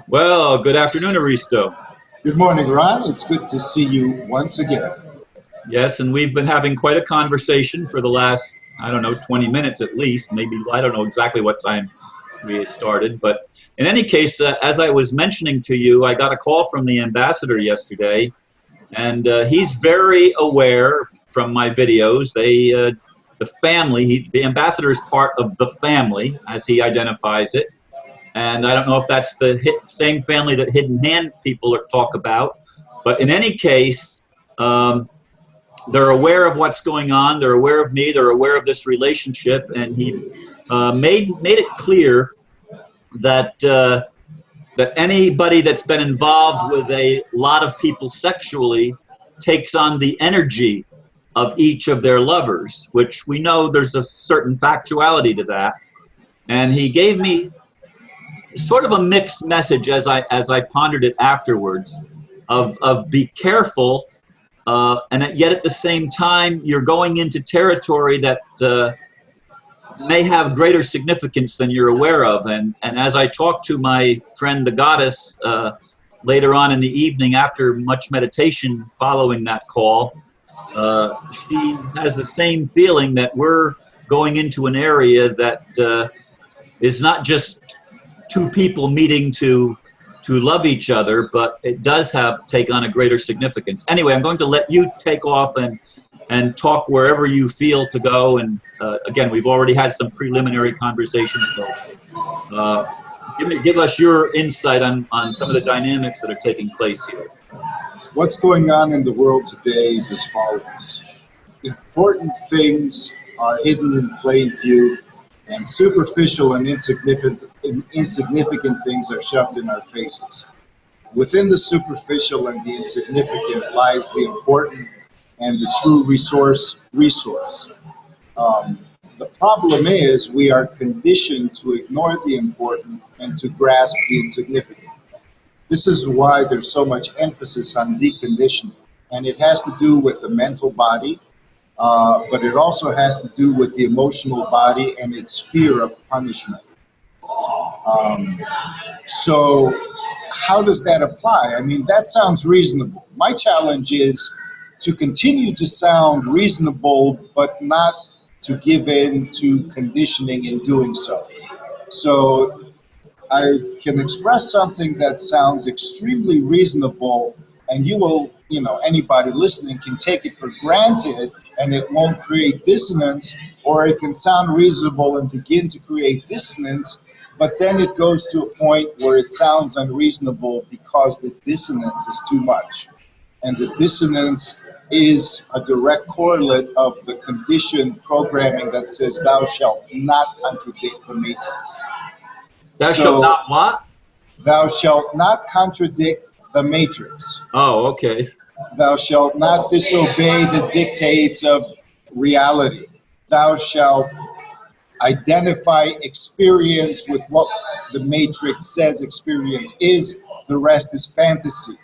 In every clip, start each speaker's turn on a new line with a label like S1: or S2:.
S1: Well, good afternoon, Aristo.
S2: Good morning, Ron. It's good to see you once again.
S1: Yes, and we've been having quite a conversation for the last, I don't know, 20 minutes at least. Maybe, I don't know exactly what time we started. But in any case, as I was mentioning to you, I got a call from the ambassador yesterday, and he's very aware from my videos. The family, the ambassador is part of the family, as he identifies it. And I don't know if that's the same family that Hidden Hand people talk about. But in any case, they're aware of what's going on. They're aware of me. They're aware of this relationship. And he made it clear that that anybody that's been involved with a lot of people sexually takes on the energy of each of their lovers, which we know there's a certain factuality to that. And he gave me sort of a mixed message as I pondered it afterwards of be careful, and yet at the same time you're going into territory that may have greater significance than you're aware of. And as I talked to my friend the goddess later on in the evening after much meditation following that call, she has the same feeling that we're going into an area that is not just two people meeting to love each other, but it does take on a greater significance. Anyway, I'm going to let you take off and talk wherever you feel to go. And again, we've already had some preliminary conversations, so give us your insight on some of the dynamics that are taking place here.
S2: What's going on in the world today is as follows. Important things are hidden in plain view, and superficial and insignificant things are shoved in our faces. Within the superficial and the insignificant lies the important and the true resource. The problem is we are conditioned to ignore the important and to grasp the insignificant. This is why there's so much emphasis on deconditioning, and it has to do with the mental body, but it also has to do with the emotional body and its fear of punishment. So how does that apply? I mean, that sounds reasonable. My challenge is to continue to sound reasonable, but not to give in to conditioning in doing so. So I can express something that sounds extremely reasonable, and you will, anybody listening can take it for granted, and it won't create dissonance, or it can sound reasonable and begin to create dissonance, but then it goes to a point where it sounds unreasonable because the dissonance is too much. And the dissonance is a direct correlate of the conditioned programming that says thou shalt not contradict the matrix.
S1: Thou shalt not what?
S2: Thou shalt not contradict the matrix.
S1: Oh, okay.
S2: Thou shalt not disobey the dictates of reality. Thou shalt identify experience with what the matrix says experience is. The rest is fantasy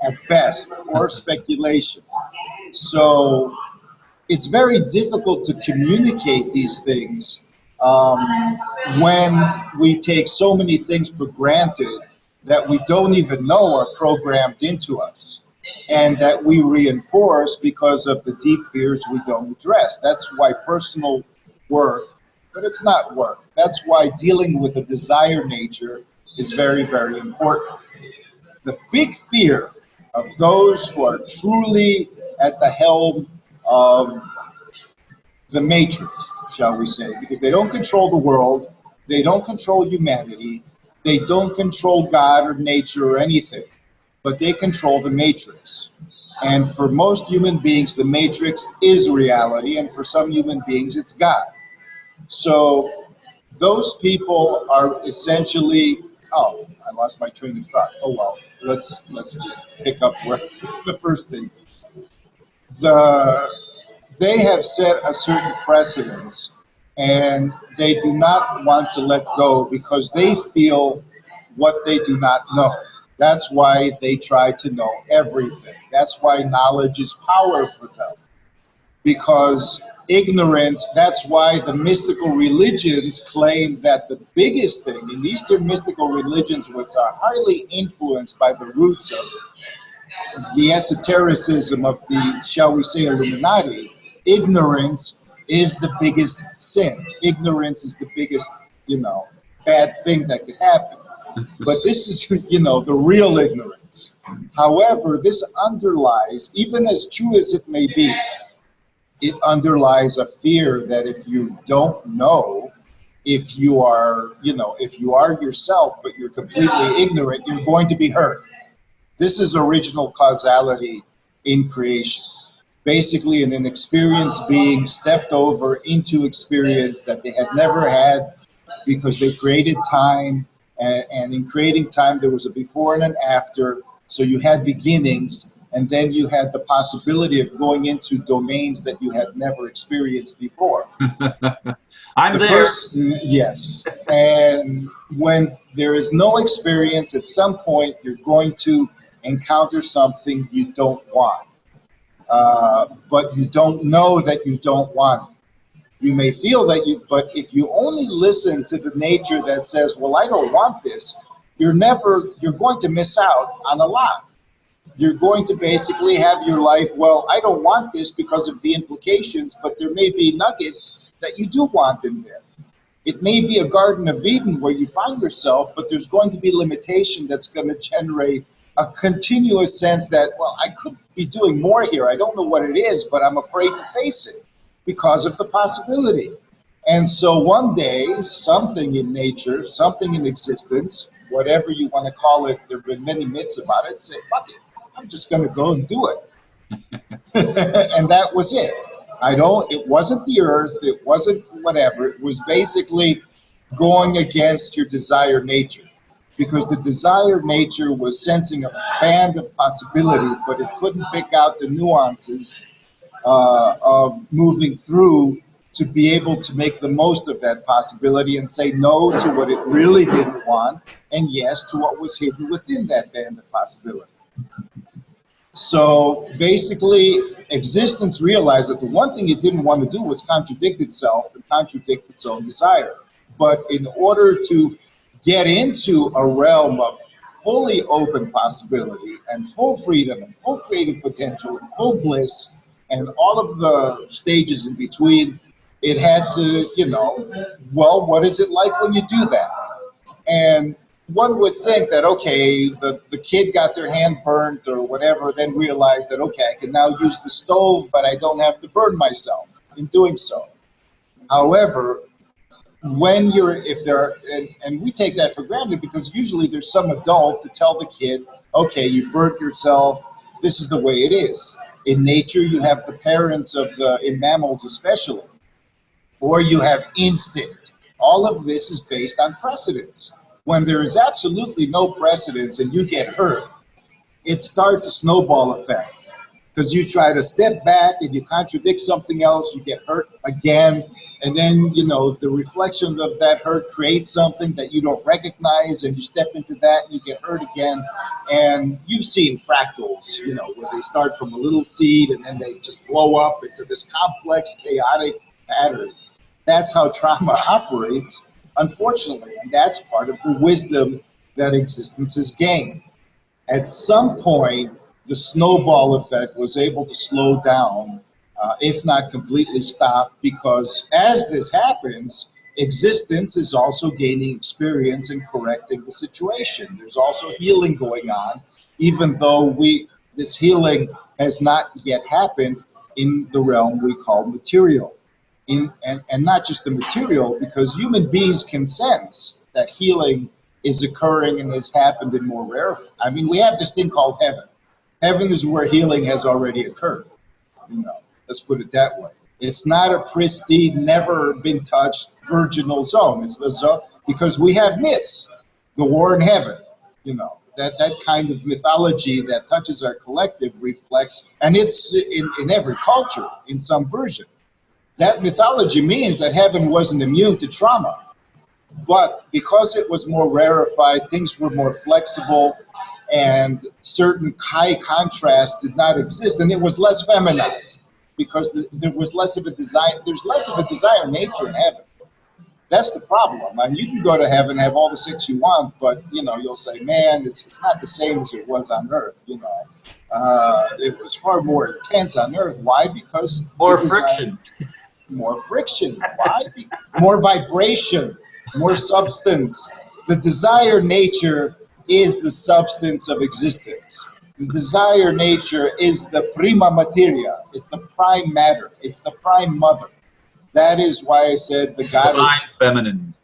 S2: at best, or speculation. So it's very difficult to communicate these things when we take so many things for granted that we don't even know are programmed into us, and that we reinforce because of the deep fears we don't address. That's why personal work, but it's not work. That's why dealing with a desire nature is very, very important. The big fear of those who are truly at the helm of the matrix, shall we say, because they don't control the world, they don't control humanity, they don't control God or nature or anything, but they control the matrix. And for most human beings, the matrix is reality, and for some human beings, it's God. So those people are essentially, oh, I lost my train of thought. Oh well, let's just pick up where the first thing. They have set a certain precedence, and they do not want to let go because they feel what they do not know. That's why they try to know everything. That's why knowledge is power for them. because ignorance, that's why the mystical religions claim that the biggest thing in Eastern mystical religions, which are highly influenced by the roots of the esotericism of the, shall we say, Illuminati, ignorance is the biggest sin. Ignorance is the biggest, bad thing that could happen. But this is, the real ignorance. However, this underlies, even as true as it may be, it underlies a fear that if you don't know, if you are, if you are yourself, but you're completely ignorant, you're going to be hurt. This is original causality in creation. Basically, an inexperienced being stepped over into experience that they had never had because they created time. And in creating time, there was a before and an after. So you had beginnings, and then you had the possibility of going into domains that you had never experienced before.
S1: I'm there.
S2: Yes. And when there is no experience, at some point, you're going to encounter something you don't want. But you don't know that you don't want it. You may feel that but if you only listen to the nature that says, well, I don't want this, you're going to miss out on a lot. You're going to basically have your life, well, I don't want this because of the implications, but there may be nuggets that you do want in there. It may be a Garden of Eden where you find yourself, but there's going to be limitation that's going to generate a continuous sense that, well, I could be doing more here. I don't know what it is, but I'm afraid to face it because of the possibility. And so one day, something in nature, something in existence, whatever you want to call it, there have been many myths about it, say, fuck it, I'm just going to go and do it. And that was it. It wasn't the earth, it wasn't whatever, it was basically going against your desired nature. Because the desired nature was sensing a band of possibility, but it couldn't pick out the nuances of moving through to be able to make the most of that possibility and say no to what it really didn't want and yes to what was hidden within that band of possibility. So basically, existence realized that the one thing it didn't want to do was contradict itself and contradict its own desire. But in order to get into a realm of fully open possibility and full freedom and full creative potential and full bliss and all of the stages in between, it had to, well, what is it like when you do that? And one would think that, okay, the kid got their hand burnt or whatever, then realized that, okay, I can now use the stove, but I don't have to burn myself in doing so. However, when and we take that for granted because usually there's some adult to tell the kid, okay, you burnt yourself, this is the way it is. In nature, you have the parents in mammals especially, or you have instinct. All of this is based on precedence. When there is absolutely no precedence and you get hurt, it starts a snowball effect. Because you try to step back and you contradict something else, you get hurt again. And then, the reflection of that hurt creates something that you don't recognize and you step into that and you get hurt again. And you've seen fractals, where they start from a little seed and then they just blow up into this complex, chaotic pattern. That's how trauma operates, unfortunately. And that's part of the wisdom that existence has gained. At some point, the snowball effect was able to slow down, if not completely stop, because as this happens, existence is also gaining experience in correcting the situation. There's also healing going on, even though this healing has not yet happened in the realm we call material. And not just the material, because human beings can sense that healing is occurring and has happened in more rare. I mean, we have this thing called heaven. Heaven is where healing has already occurred. Let's put it that way. It's not a pristine, never been touched virginal zone. It's a zone because we have myths. The war in heaven, that kind of mythology that touches our collective reflects, and it's in every culture in some version. That mythology means that heaven wasn't immune to trauma. But because it was more rarefied, things were more flexible, and certain high contrast did not exist, and it was less feminized. because there was less of a desire. There's less of a desire nature in heaven. That's the problem. I mean, you can go to heaven, have all the sex you want, but you'll say, man, it's not the same as it was on earth. It was far more intense on earth. Why? Because
S1: More friction.
S2: More friction. Why? More vibration, more substance. The desire nature is the substance of existence. The desire nature is the prima materia. It's the prime matter. It's the prime mother. That is why I said the goddess.
S1: Divine feminine.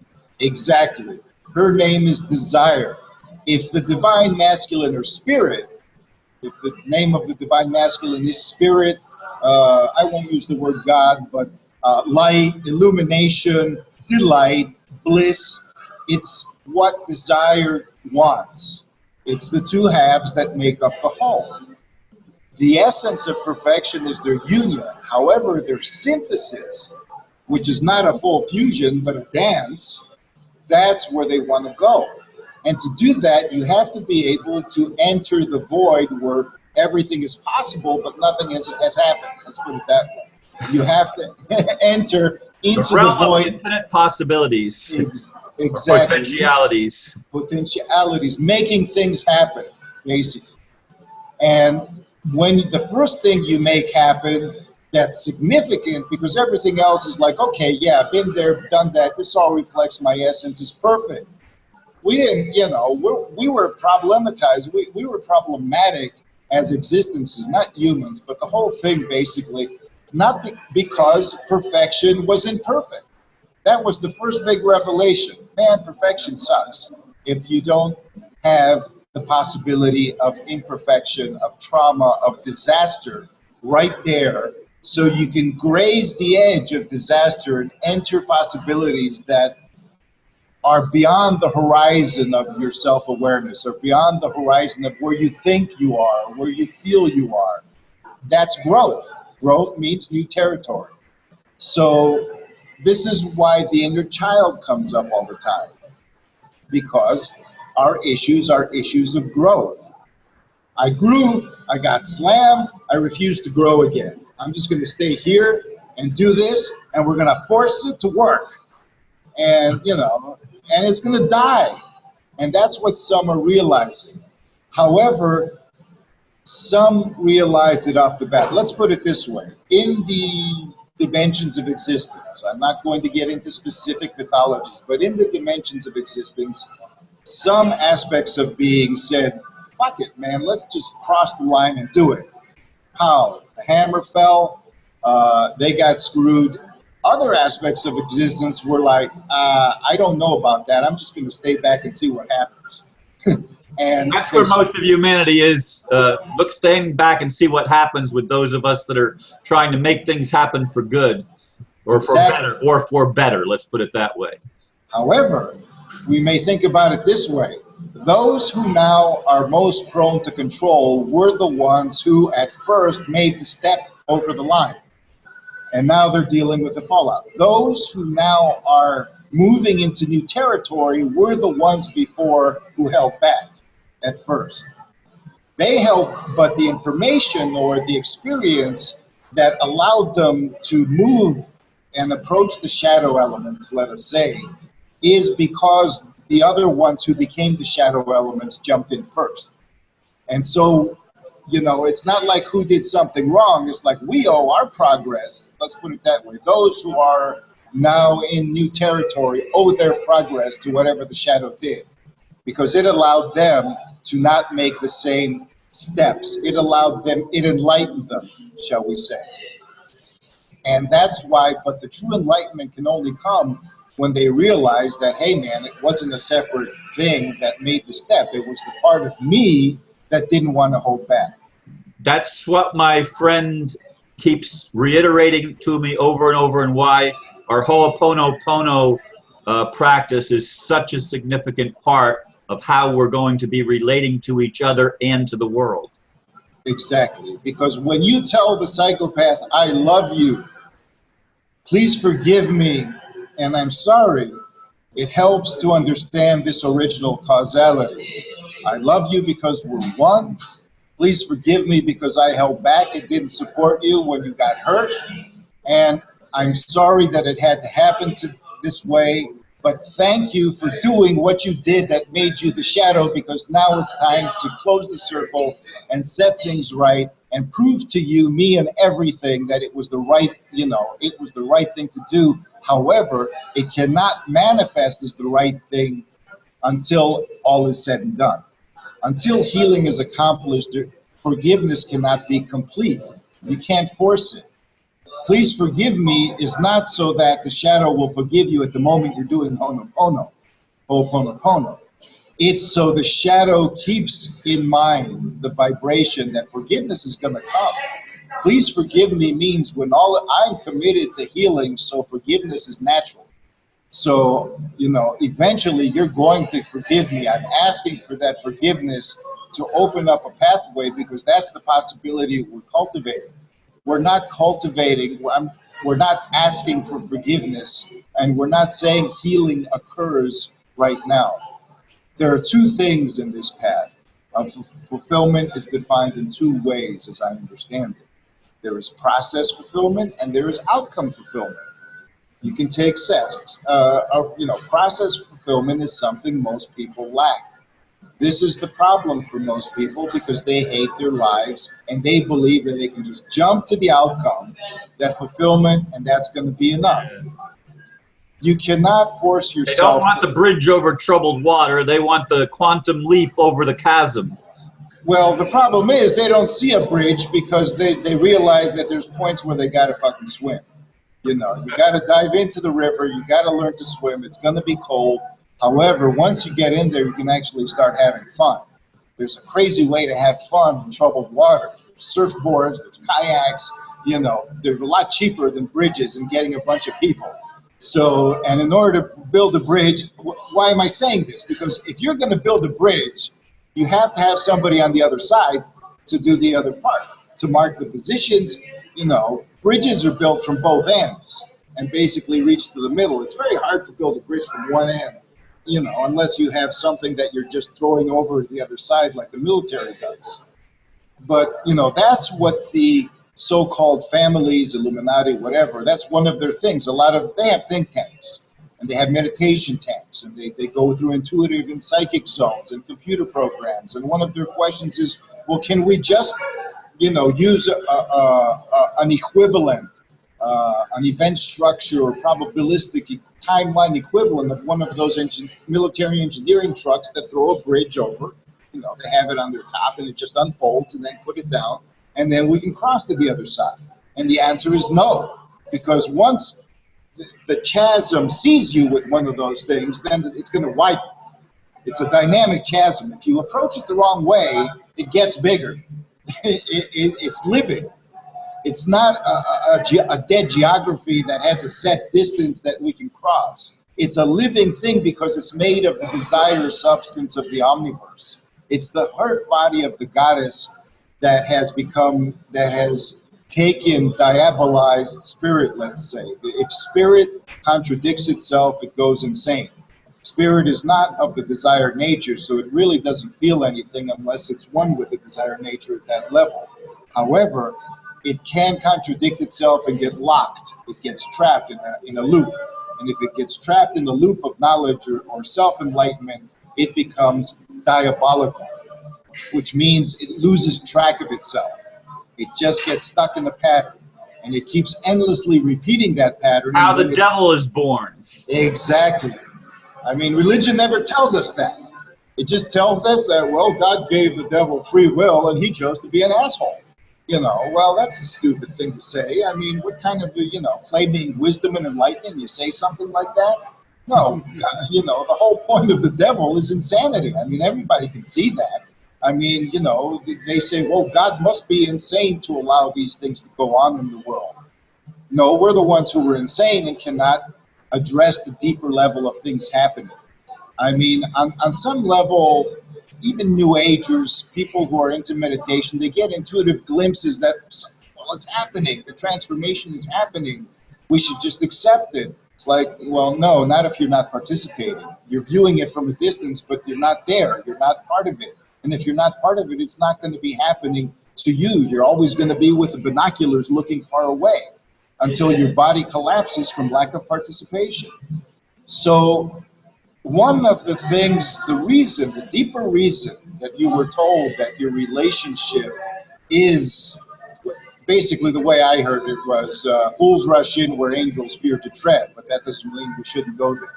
S2: Exactly. Her name is desire. If the divine masculine or spirit, if the name of the divine masculine is spirit, I won't use the word God, but light, illumination, delight, bliss, it's what desire wants. It's the two halves that make up the whole. The essence of perfection is their union. However, their synthesis, which is not a full fusion, but a dance, that's where they want to go. And to do that, you have to be able to enter the void where everything is possible, but nothing has happened. Let's put it that way. You have to enter into the void.
S1: Of infinite possibilities.
S2: Exactly.
S1: Potentialities.
S2: Potentialities, making things happen, basically. And when the first thing you make happen that's significant, because everything else is like, okay, yeah, I've been there, done that, this all reflects my essence, it's perfect. We didn't, we were problematized, we were problematic as existences, not humans, but the whole thing basically, not because perfection was imperfect. That was the first big revelation. Man, perfection sucks if you don't have the possibility of imperfection, of trauma, of disaster right there, so you can graze the edge of disaster and enter possibilities that are beyond the horizon of your self-awareness, or beyond the horizon of where you think you are, where you feel you are. That's growth. Growth means new territory. So this is why the inner child comes up all the time, because our issues are issues of growth. I grew, I got slammed, I refuse to grow again. I'm just going to stay here and do this, and we're going to force it to work. And, and it's going to die. And that's what some are realizing. However, some realized it off the bat. Let's put it this way. In the dimensions of existence, I'm not going to get into specific mythologies, but in the dimensions of existence, some aspects of being said, fuck it, man, let's just cross the line and do it. How? The hammer fell, they got screwed. Other aspects of existence were like, I don't know about that. I'm just going to stay back and see what happens. And
S1: that's where most of humanity is. Staying back and see what happens with those of us that are trying to make things happen for good, or for better. Let's put it that way.
S2: However, we may think about it this way. Those who now are most prone to control were the ones who at first made the step over the line. And now they're dealing with the fallout. Those who now are moving into new territory were the ones before who held back at first. They held, but the information or the experience that allowed them to move and approach the shadow elements, let us say, is because the other ones who became the shadow elements jumped in first. And so, it's not like who did something wrong. It's like we owe our progress. Let's put it that way. Those who are now in new territory owe their progress to whatever the shadow did, because it allowed them to not make the same steps. It allowed them, it enlightened them, shall we say. And that's why, but the true enlightenment can only come when they realize that, hey man, it wasn't a separate thing that made the step. It was the part of me that didn't want to hold back.
S1: That's what my friend keeps reiterating to me over and over, and why our Ho'oponopono practice is such a significant part of how we're going to be relating to each other and to the world.
S2: Exactly. Because when you tell the psychopath, I love you, please forgive me, and I'm sorry, it helps to understand this original causality. I love you because we're one. Please forgive me because I held back and didn't support you when you got hurt. And I'm sorry that it had to happen to this way. But thank you for doing what you did that made you the shadow, because now it's time to close the circle and set things right and prove to you, me and everything, that it was the right, it was the right thing to do. However, it cannot manifest as the right thing until all is said and done. Until healing is accomplished, forgiveness cannot be complete. You can't force it. Please forgive me is not so that the shadow will forgive you at the moment you're doing Ho'oponopono. It's so the shadow keeps in mind the vibration that forgiveness is going to come. Please forgive me means when I'm committed to healing, so forgiveness is natural. So, eventually you're going to forgive me. I'm asking for that forgiveness to open up a pathway, because that's the possibility we're cultivating. We're not cultivating, we're not asking for forgiveness, and we're not saying healing occurs right now. There are two things in this path. Fulfillment is defined in two ways, as I understand it. There is process fulfillment and there is outcome fulfillment. You can take sex. Process fulfillment is something most people lack. This is the problem for most people, because they hate their lives and they believe that they can just jump to the outcome, that fulfillment, and that's going to be enough. You cannot force
S1: yourself. They don't want
S2: the
S1: bridge over troubled water. They want the quantum leap over the chasm.
S2: Well, the problem is they don't see a bridge, because they realize that there's points where they got to fucking swim. You got to dive into the river. You got to learn to swim. It's going to be cold. However, once you get in there, you can actually start having fun. There's a crazy way to have fun in troubled waters. There's surfboards, there's kayaks, they're a lot cheaper than bridges and getting a bunch of people. So, and in order to build a bridge, why am I saying this? Because if you're going to build a bridge, you have to have somebody on the other side to do the other part, to mark the positions. Bridges are built from both ends and basically reach to the middle. It's very hard to build a bridge from one end, unless you have something that you're just throwing over the other side like the military does. But, that's what the so-called families, Illuminati, whatever, that's one of their things. They have think tanks, and they have meditation tanks, and they go through intuitive and psychic zones and computer programs. And one of their questions is, well, can we just, use an equivalent, an event structure or probabilistic timeline equivalent of one of those military engineering trucks that throw a bridge over? They have it on their top and it just unfolds and then put it down, and then we can cross to the other side. And the answer is no, because once the chasm sees you with one of those things, then it's going to wipe. It's a dynamic chasm. If you approach it the wrong way, it gets bigger. It's living. It's not a dead geography that has a set distance that we can cross. It's a living thing because it's made of the desire substance of the omniverse. It's the hurt body of the goddess that has taken diabolized spirit, let's say. If spirit contradicts itself, it goes insane. Spirit is not of the desired nature, so it really doesn't feel anything unless it's one with the desired nature at that level. However, it can contradict itself and get locked. It gets trapped in a loop. And if it gets trapped in the loop of knowledge or self-enlightenment, it becomes diabolical, which means it loses track of itself. It just gets stuck in the pattern, and it keeps endlessly repeating that pattern.
S1: How the devil is born.
S2: Exactly. I mean, religion never tells us that. It just tells us that, well, God gave the devil free will and he chose to be an asshole. Well, that's a stupid thing to say. I mean, what kind of, claiming wisdom and enlightenment, you say something like that? No, the whole point of the devil is insanity. I mean, everybody can see that. I mean, they say, well, God must be insane to allow these things to go on in the world. No, we're the ones who are insane and cannot address the deeper level of things happening. I mean, on some level, even New Agers, people who are into meditation, they get intuitive glimpses that, well, it's happening. The transformation is happening. We should just accept it. It's like, well, no, not if you're not participating. You're viewing it from a distance, but you're not there. You're not part of it. And if you're not part of it, it's not going to be happening to you. You're always going to be with the binoculars looking far away until your body collapses from lack of participation. So one of the things, the deeper reason that you were told that your relationship is, basically the way I heard it was, fools rush in where angels fear to tread, but that doesn't mean we shouldn't go there.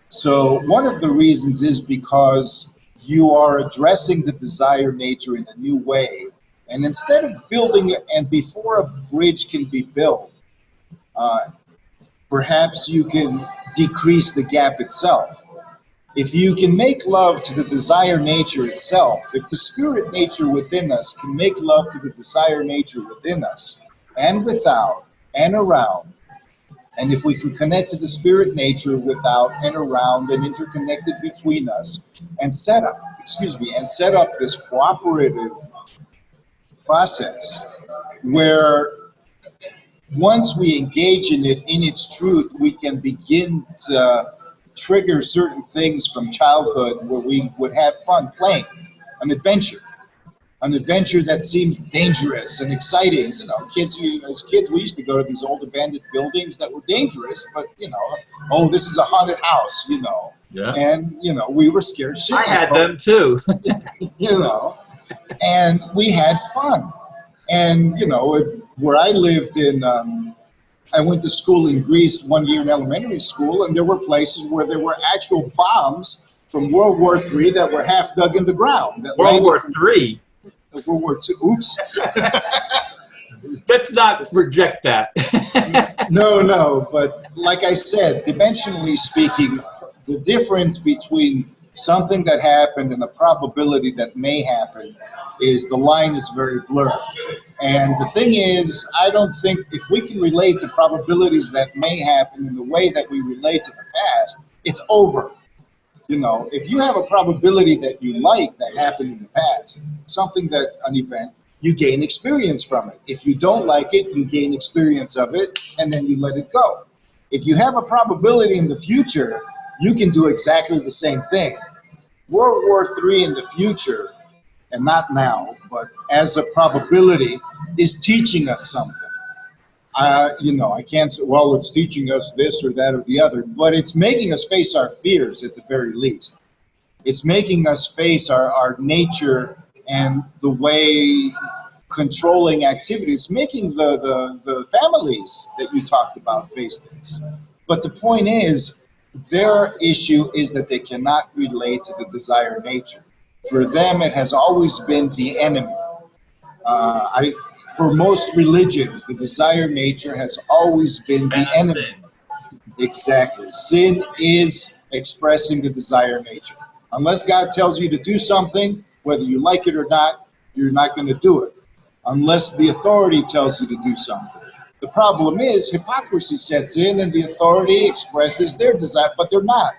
S2: So one of the reasons is because you are addressing the desire nature in a new way. And instead of building it, and before a bridge can be built, perhaps you can decrease the gap itself. If you can make love to the desire nature itself, if the spirit nature within us can make love to the desire nature within us, and without, and around, and if we can connect to the spirit nature without and around and interconnected between us, and set up this cooperative process where once we engage in it in its truth, we can begin to trigger certain things from childhood where we would have fun playing an adventure that seems dangerous and exciting. You know, as kids, we used to go to these old abandoned buildings that were dangerous, but oh, this is a haunted house,
S1: Yeah.
S2: And we were scared shitless.
S1: I had them too.
S2: And we had fun. And where I lived in, I went to school in Greece 1 year in elementary school, and there were places where there were actual bombs from World War III that were half dug in the ground.
S1: World War III?
S2: World War II. Oops.
S1: Let's not reject that.
S2: No. But like I said, dimensionally speaking, the difference between something that happened and a probability that may happen is the line is very blurred. And the thing is, I don't think if we can relate to probabilities that may happen in the way that we relate to the past, it's over. If you have a probability that you like that happened in the past, an event, you gain experience from it. If you don't like it, you gain experience of it, and then you let it go. If you have a probability in the future, you can do exactly the same thing. World War III in the future, and not now, but as a probability, is teaching us something. I can't say, well, it's teaching us this or that or the other, but it's making us face our fears at the very least. It's making us face our nature and the way controlling activities, making the families that you talked about face this. But the point is, their issue is that they cannot relate to the desire nature. For them, it has always been the enemy. For most religions, the desire nature has always been the enemy.
S1: Sin.
S2: Exactly. Sin is expressing the desire nature. Unless God tells you to do something, whether you like it or not, you're not going to do it. Unless the authority tells you to do something. The problem is hypocrisy sets in and the authority expresses their desire, but they're not.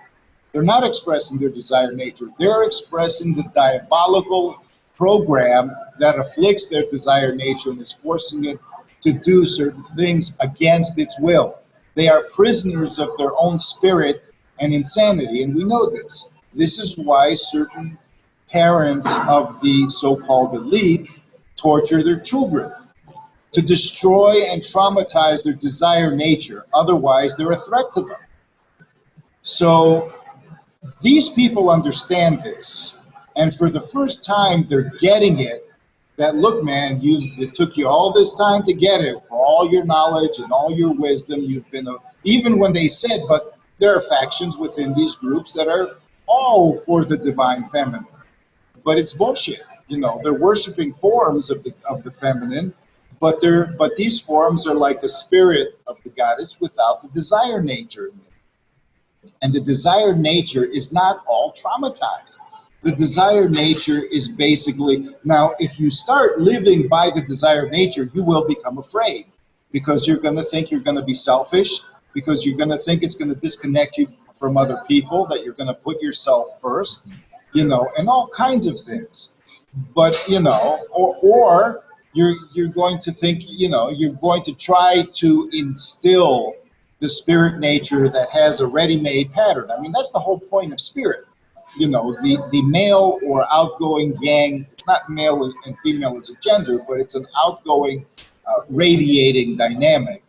S2: They're not expressing their desire nature. They're expressing the diabolical program that afflicts their desire nature and is forcing it to do certain things against its will. They are prisoners of their own spirit and insanity, and we know this. This is why certain parents of the so-called elite torture their children to destroy and traumatize their desire nature. Otherwise, they're a threat to them. So these people understand this, and for the first time, they're getting it, that, look, man, it took you all this time to get it, for all your knowledge and all your wisdom. You've been, even when they said, but there are factions within these groups that are all for the divine feminine. But it's bullshit. They're worshiping forms of the feminine, but these forms are like the spirit of the goddess without the desire nature. And the desire nature is not all traumatized. The desire nature is basically, now if you start living by the desire nature, you will become afraid, because you're going to think you're going to be selfish, because you're going to think it's going to disconnect you from other people, that you're going to put yourself first, and all kinds of things. But, or you're going to think, you're going to try to instill the spirit nature that has a ready-made pattern. I mean, that's the whole point of spirit. the male or outgoing yang. It's not male and female as a gender, but it's an outgoing, radiating dynamic.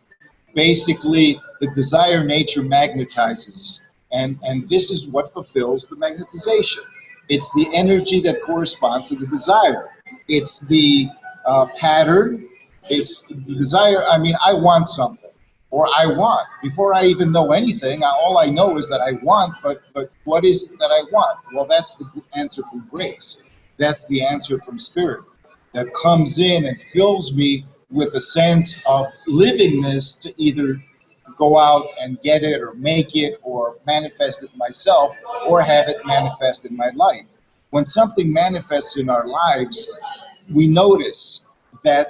S2: Basically, the desire nature magnetizes, and this is what fulfills the magnetization. It's the energy that corresponds to the desire. It's the pattern. It's the desire. I mean, I want something, or I want. Before I even know anything, all I know is that I want. But what is it that I want? Well, that's the answer from grace. That's the answer from spirit that comes in and fills me with a sense of livingness to either go out and get it or make it or manifest it myself or have it manifest in my life. When something manifests in our lives, we notice that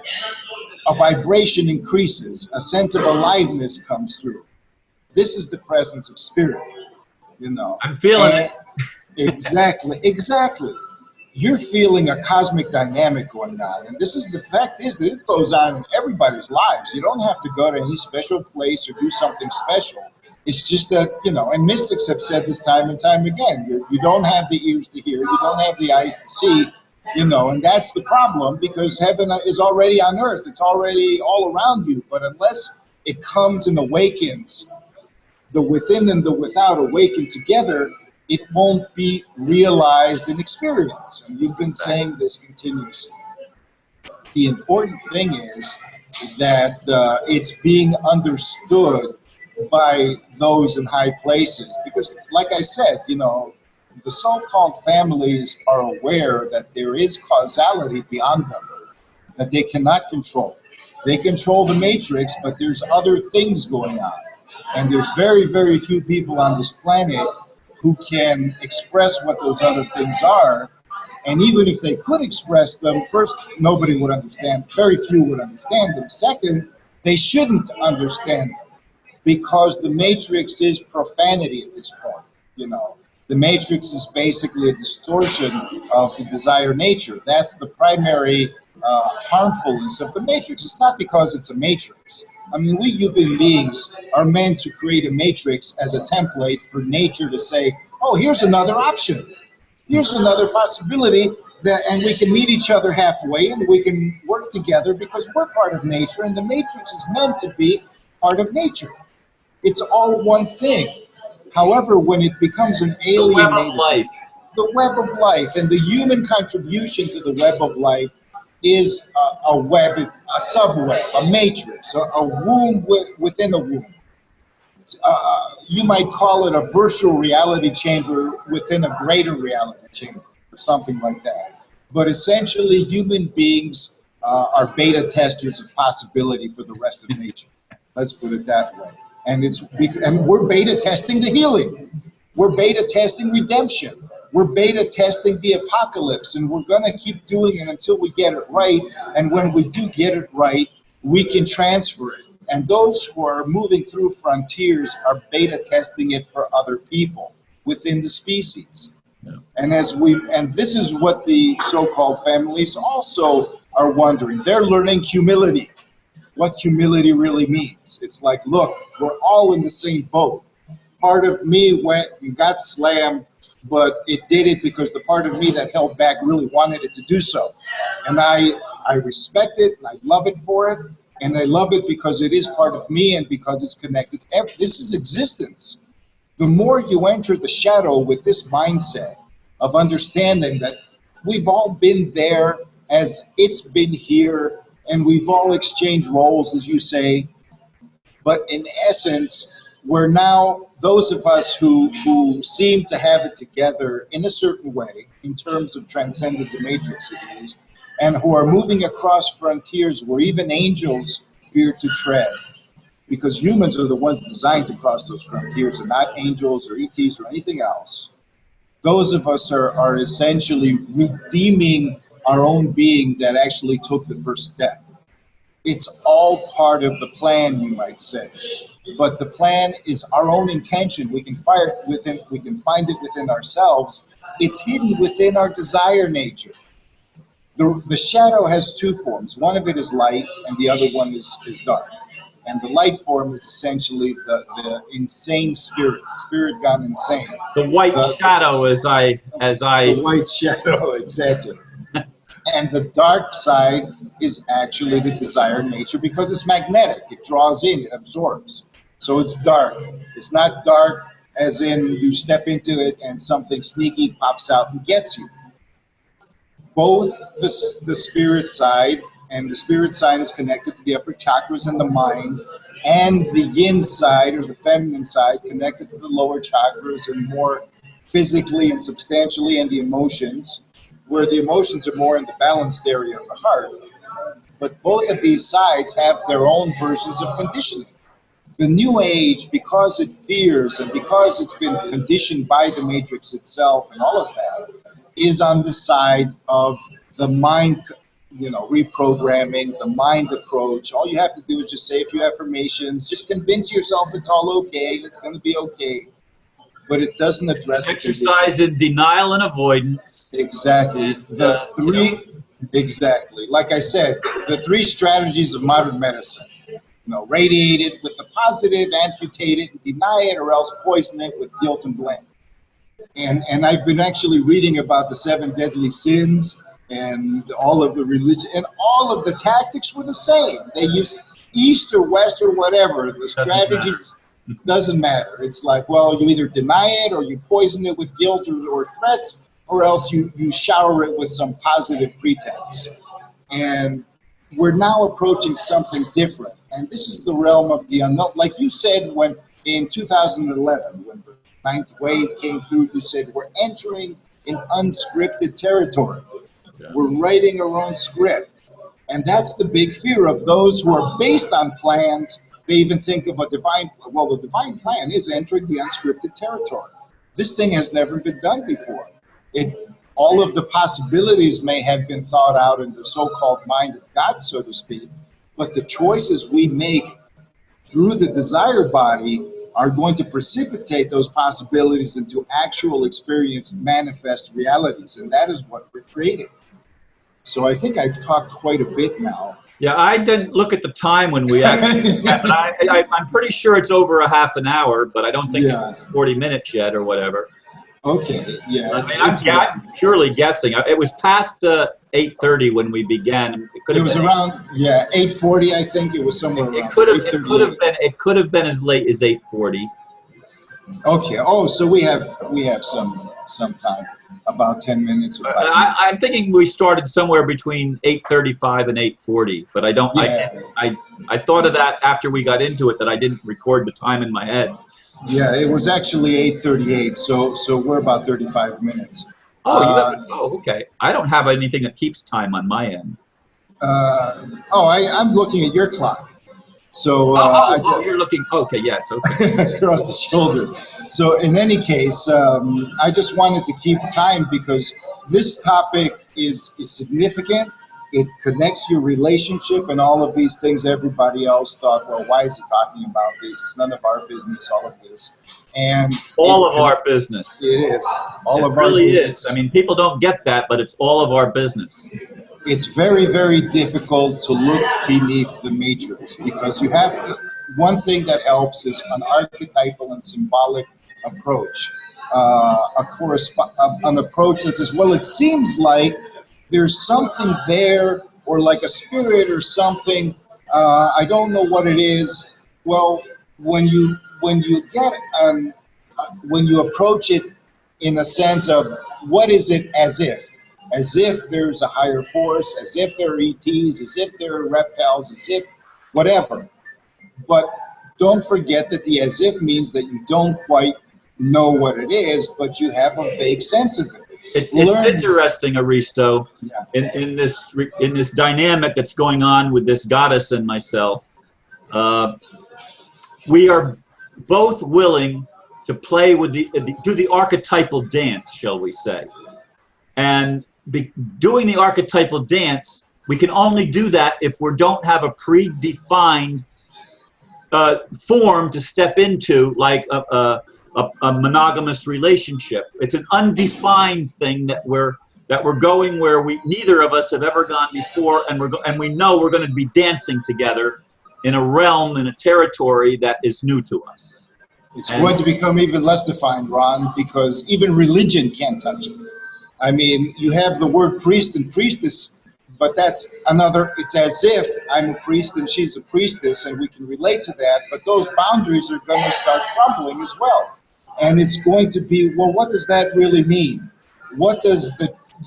S2: a vibration increases, a sense of aliveness comes through. This is the presence of spirit,
S1: I'm feeling it.
S2: Exactly. You're feeling a cosmic dynamic going on. And the fact is that it goes on in everybody's lives. You don't have to go to any special place or do something special. It's just that, and mystics have said this time and time again, you don't have the ears to hear, you don't have the eyes to see, and that's the problem, because heaven is already on earth. It's already all around you. But unless it comes and awakens, the within and the without awaken together, it won't be realized in experience. And you've been saying this continuously. The important thing is that it's being understood by those in high places. Because, like I said, the so-called families are aware that there is causality beyond them, that they cannot control. They control the matrix, but there's other things going on. And there's very, very few people on this planet who can express what those other things are. And even if they could express them, first, nobody would understand. Very few would understand them. Second, they shouldn't understand them, because the matrix is profanity at this point. The matrix is basically a distortion of the desire nature. That's the primary harmfulness of the matrix. It's not because it's a matrix. I mean, we human beings are meant to create a matrix as a template for nature to say, oh, here's another option. Here's another possibility, and we can meet each other halfway and we can work together because we're part of nature, and the matrix is meant to be part of nature. It's all one thing. However, when it becomes an alienated, the web of life, and the human contribution to the web of life is a web, a subweb, a matrix, a womb within a womb. You might call it a virtual reality chamber within a greater reality chamber, or something like that. But essentially, human beings are beta testers of possibility for the rest of nature. Let's put it that way. And we're beta testing the healing. We're beta testing redemption. We're beta testing the apocalypse, and we're going to keep doing it until we get it right. And when we do get it right, we can transfer it. And those who are moving through frontiers are beta testing it for other people within the species. Yeah. And this is what the so-called families also are wondering. They're learning humility, what humility really means. It's like, look, we're all in the same boat. Part of me went and got slammed, but it did it because the part of me that held back really wanted it to do so. And I respect it, and I love it for it, and I love it because it is part of me and because it's connected. This is existence. The more you enter the shadow with this mindset of understanding that we've all been there as it's been here, and we've all exchanged roles, as you say, but in essence, we're now, those of us who seem to have it together in a certain way, in terms of transcending the matrix at least, and who are moving across frontiers where even angels fear to tread, because humans are the ones designed to cross those frontiers and not angels or ETs or anything else. Those of us are essentially redeeming our own being that actually took the first step. It's all part of the plan, you might say. But the plan is our own intention. We can find it within ourselves. It's hidden within our desire nature. The shadow has two forms. One of it is light and the other one is dark. And the light form is essentially the insane spirit gone insane.
S1: The white shadow, as I
S2: the white shadow, exactly. And the dark side is actually the desired nature because it's magnetic. It draws in, it absorbs. So it's dark. It's not dark as in you step into it and something sneaky pops out and gets you. Both the spirit side, and the spirit side is connected to the upper chakras and the mind, and the yin side, or the feminine side, connected to the lower chakras and more physically and substantially, and the emotions, where the emotions are more in the balanced area of the heart. But both of these sides have their own versions of conditioning. The New Age, because it fears and because it's been conditioned by the Matrix itself and all of that, is on the side of the mind, reprogramming, the mind approach. All you have to do is just say a few affirmations, just convince yourself it's all okay, it's going to be okay. But it doesn't address the
S1: exercise in denial and avoidance.
S2: Exactly. Exactly. Like I said, the three strategies of modern medicine. Radiate it with the positive, amputate it, and deny it, or else poison it with guilt and blame. And I've been actually reading about the 7 deadly sins and all of the religion, and all of the tactics were the same. They used East or West or whatever. The strategies doesn't matter. It's like, well, you either deny it or you poison it with guilt or threats, or else you shower it with some positive pretense. And we're now approaching something different. And this is the realm of the unknown. Like you said, when in 2011, when the 9th wave came through, you said we're entering an unscripted territory. Yeah. We're writing our own script. And that's the big fear of those who are based on plans. They even think of a divine, well, the divine plan is entering the unscripted territory. This thing has never been done before. All of the possibilities may have been thought out in the so-called mind of God, so to speak, but the choices we make through the desire body are going to precipitate those possibilities into actual experience, manifest realities, and that is what we're creating. So I think I've talked quite a bit now.
S1: Yeah, I didn't look at the time when we actually but I'm pretty sure it's over a half an hour, but I don't think it's 40 minutes yet or whatever.
S2: Okay, yeah.
S1: I'm purely guessing. It was past 8:30 when we began.
S2: It was around 8:40. I think it was somewhere around.
S1: It could have been as late as 8:40.
S2: Okay. Oh, so we have some time, about 10 minutes or 5 minutes.
S1: I'm thinking we started somewhere between 8:35 and 8:40, but I don't. Yeah. I thought of that after we got into it, that I didn't record the time in my head.
S2: Yeah, it was actually 8:38, so we're about 35 minutes.
S1: Okay. I don't have anything that keeps time on my end.
S2: I'm looking at your clock. So
S1: you're looking. Okay, yes, okay.
S2: Across the shoulder. So in any case, I just wanted to keep time because this topic is significant. It connects your relationship and all of these things. Everybody else thought, well, why is he talking about this? It's none of our business, all of this. And
S1: all of our business.
S2: It is. All of
S1: our business. It really is. I mean, people don't get that, but it's all of our business.
S2: It's very, very difficult to look beneath the matrix because you have to, one thing that helps is an archetypal and symbolic approach. An approach that says, well, it seems like there's something there, or like a spirit or something. I don't know what it is. Well, when you approach it in a sense of what is it as if there's a higher force, as if there are ETs, as if there are reptiles, as if whatever. But don't forget that the as if means that you don't quite know what it is, but you have a vague sense of it.
S1: It's interesting, Aristo, in this dynamic that's going on with this goddess and myself. We are both willing to play with do the archetypal dance, shall we say? And doing the archetypal dance, we can only do that if we don't have a predefined form to step into, like a monogamous relationship. It's an undefined thing that we're going where neither of us have ever gone before, and we know we're going to be dancing together in a realm, in a territory that is new to us.
S2: It's going to become even less defined, Ron, because even religion can't touch it. I mean, you have the word priest and priestess, but that's another, it's as if I'm a priest and she's a priestess and we can relate to that, but those boundaries are going to start crumbling as well. And it's going to be, well, what does that really mean? What does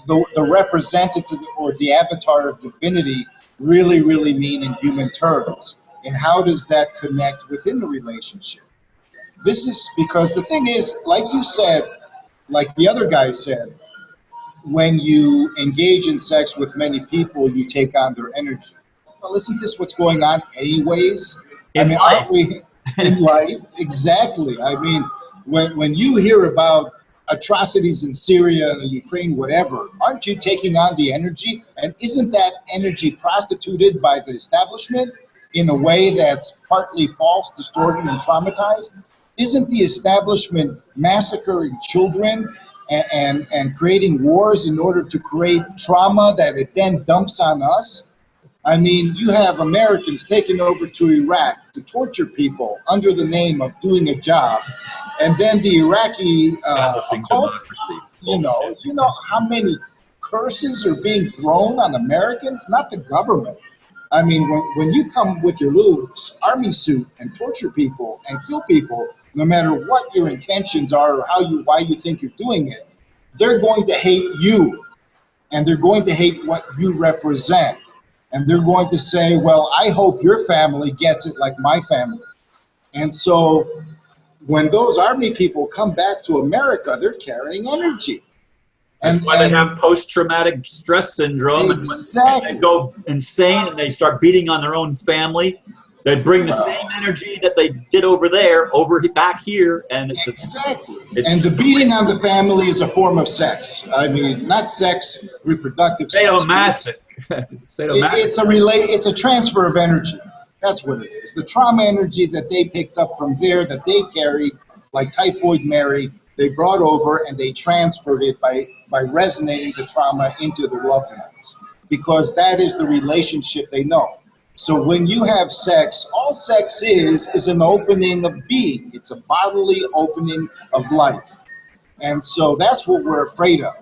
S2: the representative or the avatar of divinity really, really mean in human terms? And how does that connect within the relationship? This is because the thing is, like you said, like the other guy said, when you engage in sex with many people, you take on their energy. Well, isn't this what's going on anyways? I
S1: In
S2: mean,
S1: life.
S2: aren't we in life? Exactly. I mean, when you hear about atrocities in Syria and Ukraine, whatever, aren't you taking on the energy? And isn't that energy prostituted by the establishment in a way that's partly false, distorted, and traumatized? Isn't the establishment massacring children and creating wars in order to create trauma that it then dumps on us? I mean, you have Americans taking over to Iraq to torture people under the name of doing a job, and then the Iraqi occult, you know how many curses are being thrown on Americans, not the government. I mean, when you come with your little army suit and torture people and kill people, no matter what your intentions are or why you think you're doing it, they're going to hate you, and they're going to hate what you represent. And they're going to say, well, I hope your family gets it like my family. And so when those army people come back to America, they're carrying energy.
S1: That's why they have post-traumatic stress syndrome.
S2: Exactly.
S1: And they go insane and they start beating on their own family. They bring the same energy that they did over there, back here, and it's
S2: exactly. And the beating on the family is a form of sex. I mean, not sex, reproductive sex. It's a transfer of energy. That's what it is. The trauma energy that they picked up from there, that they carried, like Typhoid Mary, they brought over and they transferred it by resonating the trauma into their loved ones, because that is the relationship they know. So when you have sex, all sex is an opening of being. It's a bodily opening of life. And so that's what we're afraid of.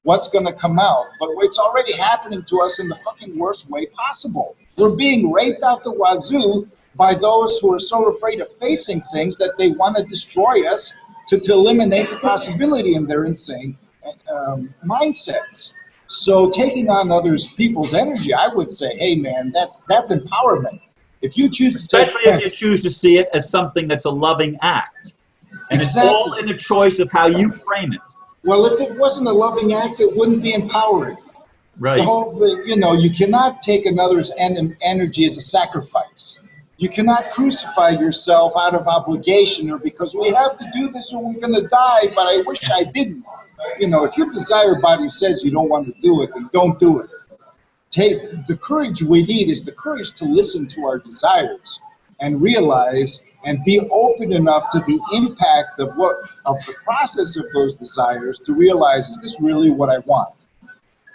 S2: What's going to come out? But it's already happening to us in the fucking worst way possible. We're being raped out the wazoo by those who are so afraid of facing things that they want to destroy us to eliminate the possibility in their insane mindsets. So taking on people's energy, I would say, hey man, that's empowerment. If you choose to
S1: especially if you choose to see it as something that's a loving act, and exactly. It's all in the choice of how you frame it.
S2: Well, if it wasn't a loving act, it wouldn't be empowering.
S1: Right.
S2: The whole thing, you cannot take another's energy as a sacrifice. You cannot crucify yourself out of obligation or because we have to do this or we're going to die, but I wish I didn't. If your desire body says you don't want to do it, then don't do it. The courage we need is the courage to listen to our desires and realize and be open enough to the impact of the process of those desires to realize, is this really what I want?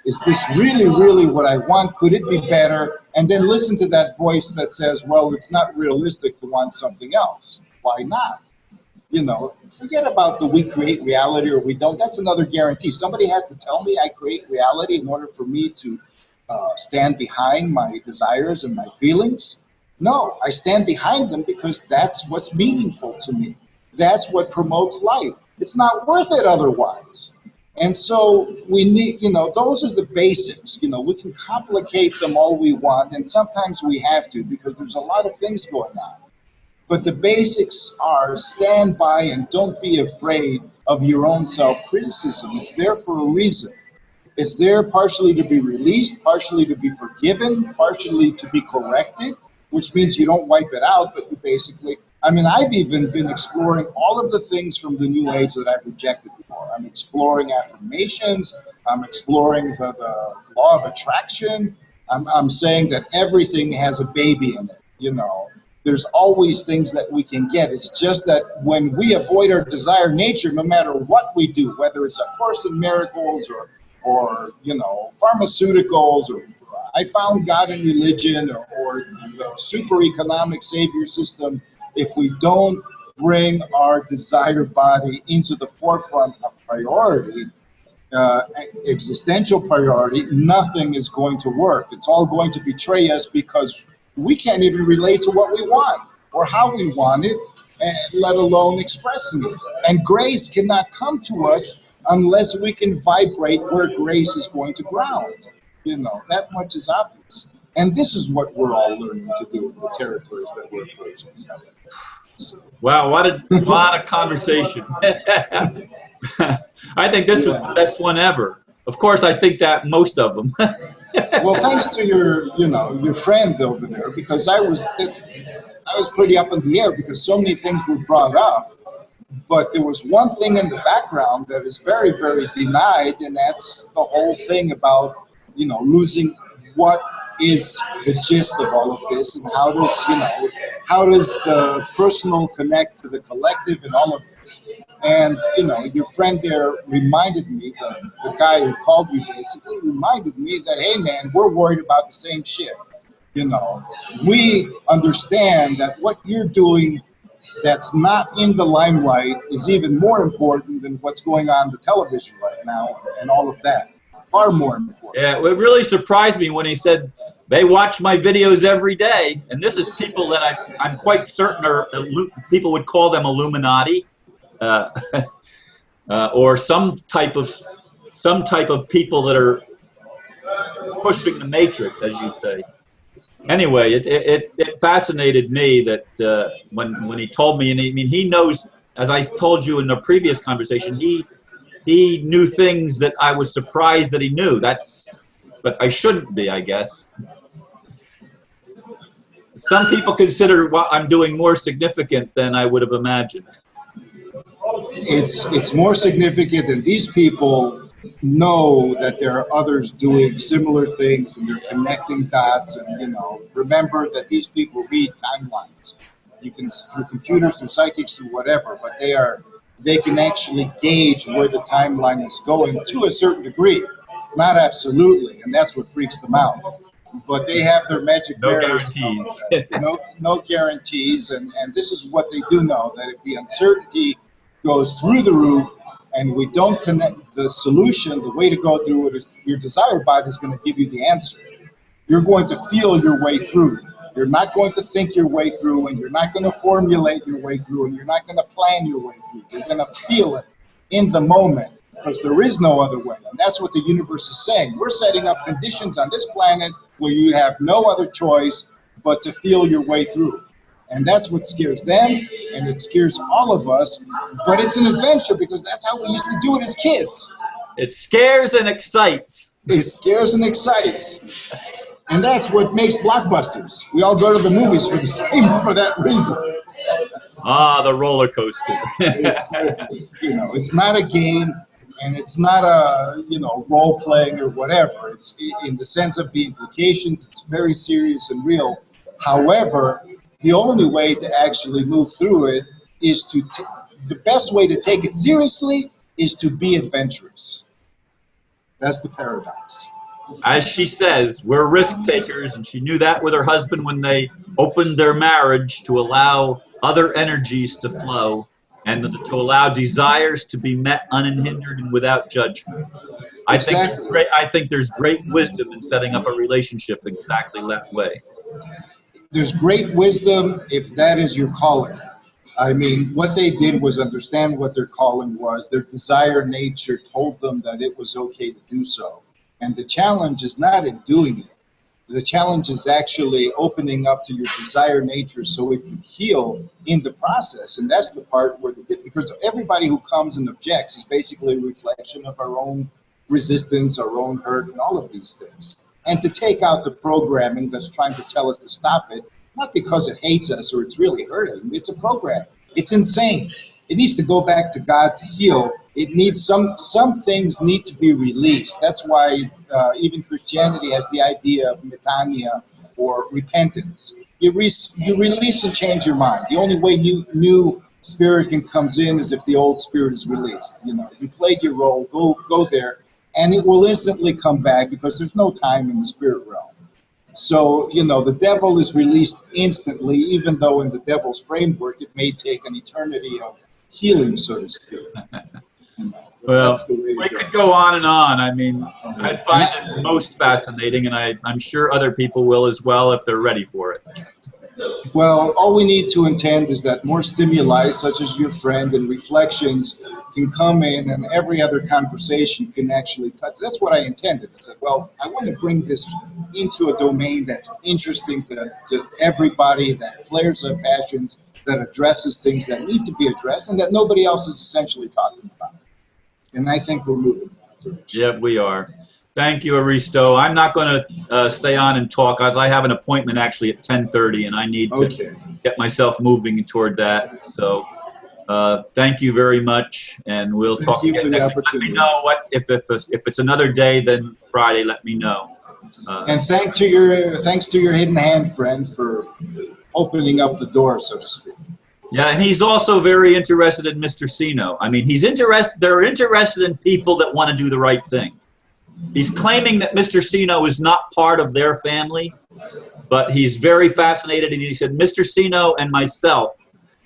S2: Is this really, really what I want? Could it be better? And then listen to that voice that says, well, it's not realistic to want something else. Why not? Forget about we create reality or we don't. That's another guarantee. Somebody has to tell me I create reality in order for me to stand behind my desires and my feelings. No, I stand behind them because that's what's meaningful to me. That's what promotes life. It's not worth it otherwise. And so we need, those are the basics. We can complicate them all we want, and sometimes we have to because there's a lot of things going on. But the basics are stand by and don't be afraid of your own self-criticism. It's there for a reason. It's there partially to be released, partially to be forgiven, partially to be corrected, which means you don't wipe it out, but you basically, I've even been exploring all of the things from the New Age that I've rejected before. I'm exploring affirmations. I'm exploring the law of attraction. I'm saying that everything has a baby in it, There's always things that we can get. It's just that when we avoid our desired nature, no matter what we do, whether it's A Course in Miracles or pharmaceuticals or I found God in religion or the super economic savior system. If we don't bring our desired body into the forefront of priority, uh, existential priority, nothing is going to work. It's all going to betray us because we can't even relate to what we want or how we want it, let alone expressing it. And grace cannot come to us unless we can vibrate where grace is going to ground. You know, that much is obvious. And this is what we're all learning to do in the territories that we're approaching. So,
S1: Wow, what a lot of conversation. I think this was the best one ever. Of course, I think that most of them.
S2: well, thanks to your friend over there, because I was pretty up in the air because so many things were brought up. But there was one thing in the background that is very, very denied, and that's the whole thing about, losing what is the gist of all of this, and how does the personal connect to the collective and all of this. And, your friend there reminded me, the guy who called you basically reminded me that, hey, man, we're worried about the same shit. We understand that what you're doing that's not in the limelight is even more important than what's going on the television right now and all of that. Far more important.
S1: Yeah, it really surprised me when he said they watch my videos every day. And this is people that I'm quite certain are, people would call them Illuminati, or some type of people that are pushing the matrix, as you say. Anyway, it fascinated me that when he told me, and he knows, as I told you in the previous conversation, he knew things that I was surprised that he knew. But I shouldn't be, I guess. Some people consider what I'm doing more significant than I would have imagined.
S2: It's more significant than these people know that there are others doing similar things and they're connecting dots, and remember that these people read timelines. You can, through computers, through psychics, through whatever, but they can actually gauge where the timeline is going to a certain degree, not absolutely, and that's what freaks them out. But they have their magic barriers. No guarantees, and this is what they do know, that if the uncertainty goes through the roof and we don't connect the solution, the way to go through it is your desired body is going to give you the answer. You're going to feel your way through. You're not going to think your way through, and you're not going to formulate your way through, and you're not going to plan your way through. You're going to feel it in the moment because there is no other way. And that's what the universe is saying. We're setting up conditions on this planet where you have no other choice but to feel your way through. And that's what scares them, and it scares all of us. But it's an adventure because that's how we used to do it as kids.
S1: It scares and excites.
S2: It scares and excites. And that's what makes blockbusters. We all go to the movies for that reason.
S1: Ah, the roller coaster.
S2: It's not a game, and it's not a role playing or whatever. It's in the sense of the implications. It's very serious and real. However, the only way to actually move through it is the best way to take it seriously is to be adventurous. That's the paradox.
S1: As she says, we're risk takers, and she knew that with her husband when they opened their marriage to allow other energies to flow and to allow desires to be met unhindered and without judgment.
S2: Exactly.
S1: I think there's great wisdom in setting up a relationship exactly that way.
S2: There's great wisdom if that is your calling. I mean, what they did was understand what their calling was. Their desire nature told them that it was okay to do so. And the challenge is not in doing it. The challenge is actually opening up to your desire nature so it can heal in the process. And that's the part where, because everybody who comes and objects is basically a reflection of our own resistance, our own hurt, and all of these things. And to take out the programming that's trying to tell us to stop it, not because it hates us or it's really hurting. It's a program. It's insane. It needs to go back to God to heal. It needs some things need to be released. That's why even Christianity has the idea of metanoia or repentance. You release and change your mind. The only way new spirit can comes in is if the old spirit is released. You played your role. Go there, and it will instantly come back because there's no time in the spirit realm. So, you know, the devil is released instantly, even though in the devil's framework it may take an eternity of healing, so to speak.
S1: Well,
S2: That's the way
S1: we
S2: it
S1: could
S2: goes.
S1: go on and on. I mean, I find this most fascinating, and I'm sure other people will as well if they're ready for it.
S2: Well, all we need to intend is that more stimuli, such as your friend, and reflections can come in, and every other conversation can actually touch. That's what I intended. I said, well, I want to bring this into a domain that's interesting to everybody, that flares up passions, that addresses things that need to be addressed, and that nobody else is essentially talking about. And I think we're moving in that direction.
S1: Yeah, we are. Thank you, Aristo. I'm not going to stay on and talk, as I have an appointment actually at 10:30, and I need to get myself moving toward that. So thank you very much, and we'll talk again next week. Let me know if it's another day than Friday. Let me know.
S2: And thanks to your hidden hand friend for opening up the door, so to speak.
S1: Yeah, and he's also very interested in Mr. Sino. I mean, they're interested in people that want to do the right thing. He's claiming that Mr. Sino is not part of their family, but he's very fascinated, and he said, Mr. Sino and myself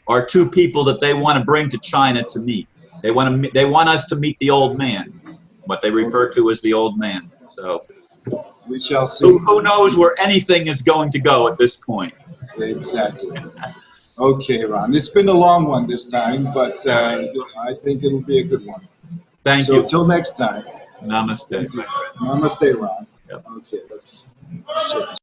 S1: are two people that they want to bring to China to meet. They want us to meet the old man, what they refer to as the old man. So
S2: we shall see.
S1: Who knows where anything is going to go at this point?
S2: Exactly. Okay, Ron. It's been a long one this time, but I think it'll be a good one.
S1: Thank you.
S2: So till next time.
S1: Namaste.
S2: Namaste, Ron.
S1: Yep.
S2: Okay, let's shake